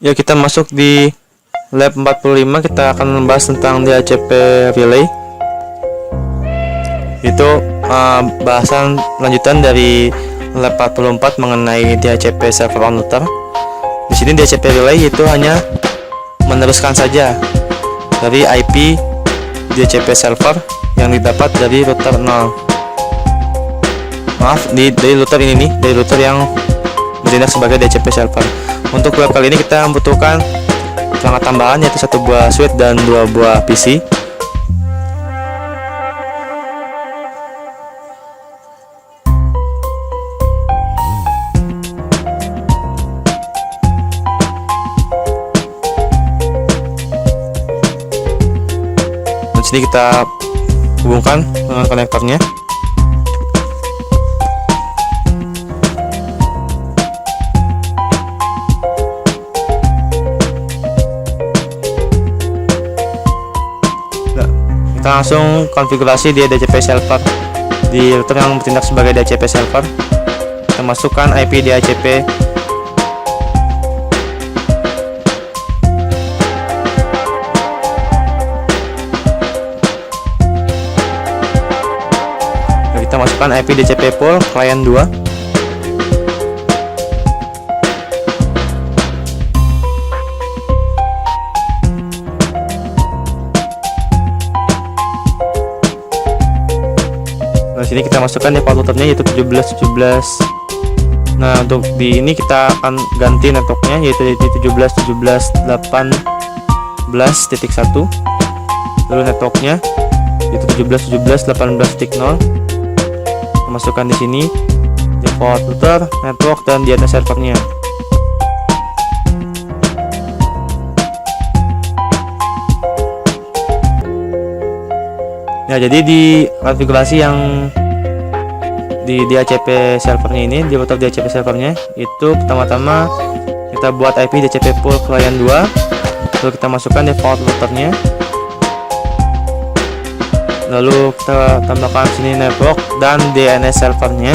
Ya, kita masuk di lab 45. Kita akan membahas tentang DHCP relay. Itu bahasan lanjutan dari lab 44 mengenai DHCP server on router. Di sini DHCP relay itu hanya meneruskan saja dari IP DHCP server yang didapat dari router 0. Maaf, dari router ini nih, dari router yang bertindak sebagai DHCP server. Untuk web kali ini kita membutuhkan perangkat tambahan, yaitu 1 buah switch dan 2 buah PC. Di sini kita hubungkan dengan konektornya. Kita langsung konfigurasi di DHCP server di router yang bertindak sebagai DHCP server. Kita masukkan IP DHCP. Kita masukkan IP DHCP pool client 2. Nah, sini kita masukkan default routernya yaitu 1717. Nah, untuk di ini kita akan ganti networknya yaitu di 1717.18.1. Lalu networknya yaitu 1717.18.0. Kita masukkan di sini default router, network, dan DNS servernya. Ya, jadi di konfigurasi yang di DHCP servernya ini, di router DHCP servernya itu pertama-tama kita buat IP DHCP pool client 2, lalu kita masukkan default routernya, lalu kita tambahkan sini network dan DNS servernya.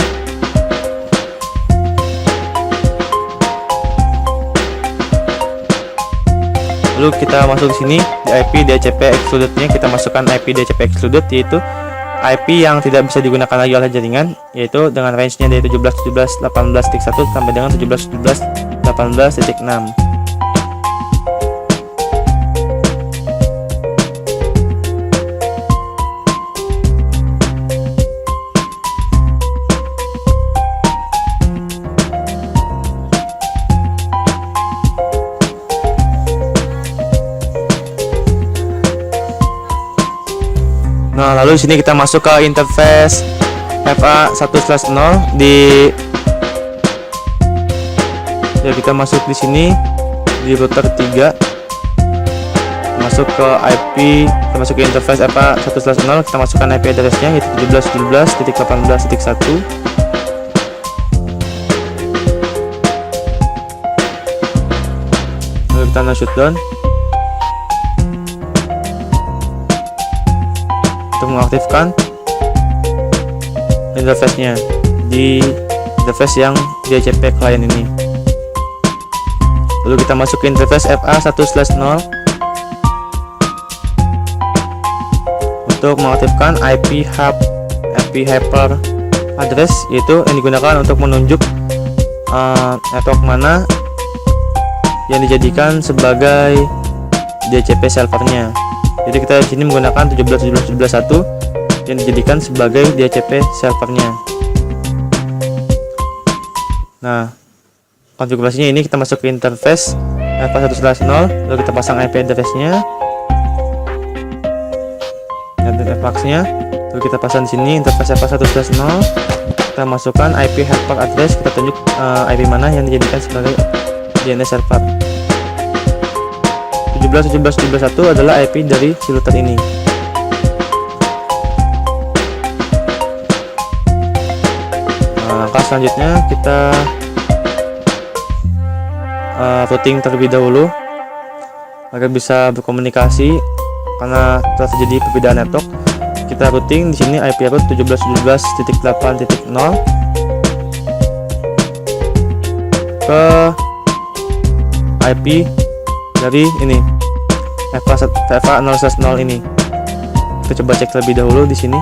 Lalu kita masuk ke sini di IP DHCP excluded-nya, kita masukkan IP DHCP excluded, yaitu IP yang tidak bisa digunakan lagi oleh jaringan, yaitu dengan range-nya dari 1717.18.1 sampai dengan 1717.18.6. Nah, lalu di sini kita masuk ke interface FA1/0 di ya, kita masuk di sini di router 3, masuk ke IP, kita masuk ke interface FA1/0, kita masukkan IP address-nya yaitu 1717.18.1. Lalu kita shutdown untuk mengaktifkan interface-nya di interface yang DHCP client ini. Lalu kita masuk ke interface FA1/0 untuk mengaktifkan IP hyper address, yaitu yang digunakan untuk menunjuk network mana yang dijadikan sebagai DHCP servernya. Jadi kita di sini menggunakan 1717.11 yang dijadikan sebagai DHCP servernya. Nah, konfigurasinya ini kita masuk ke interface FA1/0, lalu kita pasang IP address-nya dan FAX-nya, lalu kita pasang di sini interface FA1/0. Kita masukkan IP hyper address, kita tunjuk IP mana yang dijadikan sebagai DNS server. 1717.11 adalah IP dari si router ini. Nah, langkah selanjutnya kita routing terlebih dahulu agar bisa berkomunikasi karena telah terjadi perbedaan network. Kita routing di sini IP route 1717.8.0 ke IP dari ini VFA 0/0 ini. Kita coba cek terlebih dahulu di sini.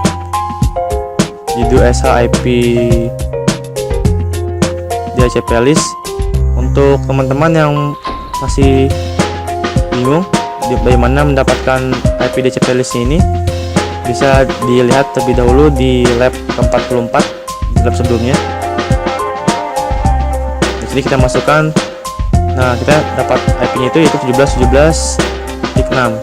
J2SH IP DHCP list. Untuk teman-teman yang masih bingung bagaimana mendapatkan IP DHCP list ini, bisa dilihat terlebih dahulu di lab ke-44, di lab sebelumnya. Di sini kita masukkan, nah kita dapat IP-nya itu 17.17.6.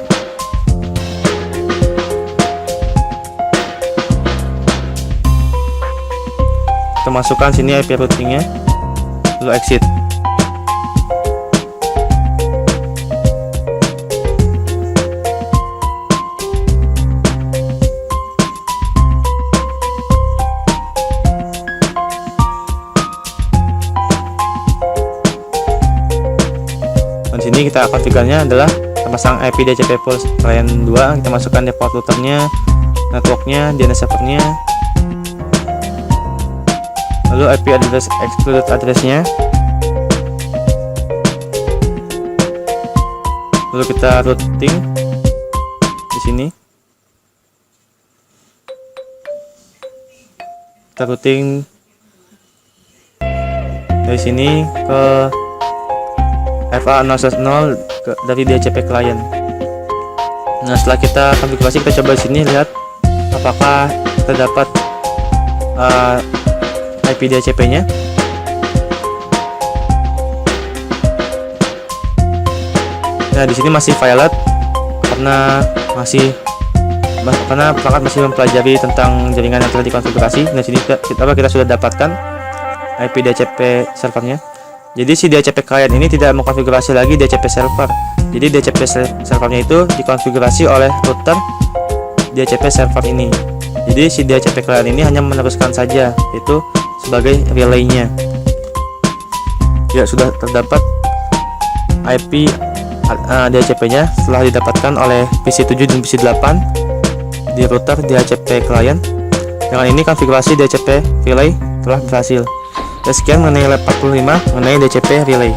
Kita masukkan sini IP routingnya, lalu exit. Dan sini kita konfigurasinya adalah kita pasang IP DHCP pulse client 2, kita masukkan default routernya, networknya, DNS servernya, lalu IP address excluded addressnya, lalu kita routing di sini, kita routing dari sini ke FA 0/0 dari DHCP client. Nah, setelah kita konfigurasi, kita coba di sini lihat apakah kita dapat IP DHCP-nya. Nah, di sini masih violet karena perangkat masih mempelajari tentang jaringan yang telah dikonfigurasi. Nah, sini kita sudah dapatkan IP DHCP servernya. Jadi si DHCP client ini tidak mengkonfigurasi lagi DHCP server. Jadi DHCP servernya itu dikonfigurasi oleh router DHCP server ini. Jadi si DHCP client ini hanya meneruskan saja, itu sebagai relaynya. Ya, sudah terdapat IP DHCP-nya setelah didapatkan oleh PC7 dan PC8 di router DHCP client. Dengan ini konfigurasi DHCP relay telah berhasil. Sekian mengenai lab 45 mengenai DHCP relay.